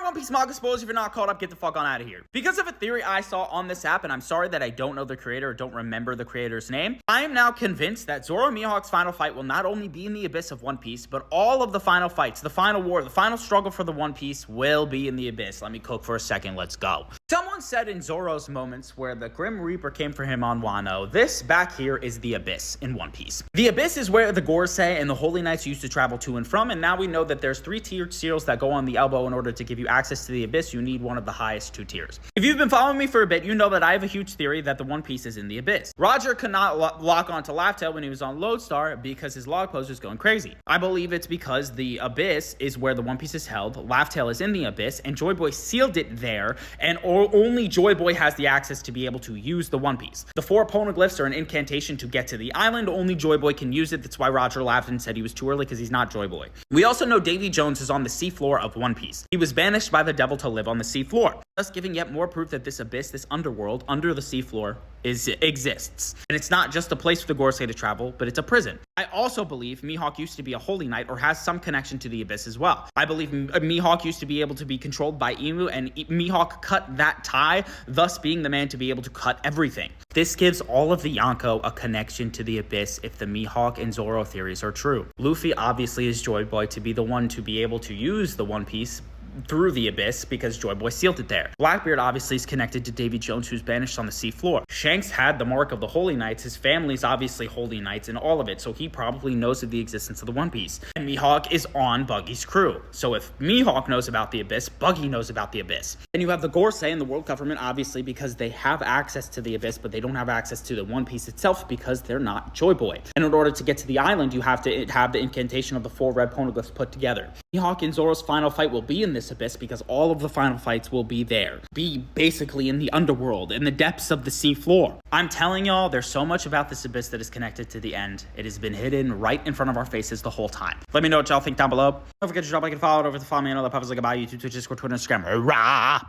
One Piece manga spoilers. If you're not caught up, get the fuck on out of here. Because of a theory I saw on this app, and I'm sorry that I don't know the creator or don't remember the creator's name, I am now convinced that Zoro and Mihawk's final fight will not only be in the abyss of One Piece, but all of the final fights, the final war, the final struggle for the One Piece will be in the abyss. Let me cook for a second. Let's go. Someone said in Zoro's moments where the Grim Reaper came for him on Wano, this back here is the abyss in One Piece. The abyss is where the Gorosei and the Holy Knights used to travel to and from, and now we know that there's 3 tiered seals that go on the elbow. In order to give you access to the abyss, you need one of the highest 2 tiers. If you've been following me for a bit, you know that I have a huge theory that the One Piece is in the abyss. Roger could not lock onto Laugh-Tale when he was on Lodestar because his log post was going crazy. I believe it's because the abyss is where the One Piece is held, Laugh-Tale is in the abyss, and Joy Boy sealed it there, and only Joy Boy has the access to be able to use the One Piece. The 4 poneglyphs are an incantation to get to the island. Only Joy Boy can use it. That's why Roger laughed and said he was too early, because he's not Joy Boy. We also know Davy Jones is on the seafloor of One Piece. He was banished by the devil to live on the seafloor, thus giving yet more proof that this abyss, this underworld under the seafloor, exists. And it's not just a place for the Gorosei to travel, but it's a prison. I also believe Mihawk used to be a Holy Knight or has some connection to the abyss as well. I believe Mihawk used to be able to be controlled by Imu, and Mihawk cut that tie, thus being the man to be able to cut everything. This gives all of the Yonko a connection to the abyss if the Mihawk and Zoro theories are true. Luffy obviously is Joy Boy to be the one to be able to use the One Piece through the abyss because Joy Boy sealed it there. Blackbeard obviously is connected to Davy Jones, who's banished on the seafloor. Shanks had the mark of the Holy Knights. His family's obviously Holy Knights and all of it, so he probably knows of the existence of the One Piece. And Mihawk is on Buggy's crew. So if Mihawk knows about the abyss, Buggy knows about the abyss. And you have the Gorosei and the world government, obviously, because they have access to the abyss, but they don't have access to the One Piece itself because they're not Joy Boy. And in order to get to the island, you have to have the incantation of the 4 red poneglyphs put together. Mihawk and Zoro's final fight will be in this abyss because all of the final fights will be there. Be basically in the underworld, in the depths of the sea floor. I'm telling y'all, there's so much about this abyss that is connected to the end. It has been hidden right in front of our faces the whole time. Let me know what y'all think down below. Don't forget to drop a like and follow. Don't forget to follow me on all the publics like about YouTube, Twitch, Discord, Twitter, Instagram. Rah!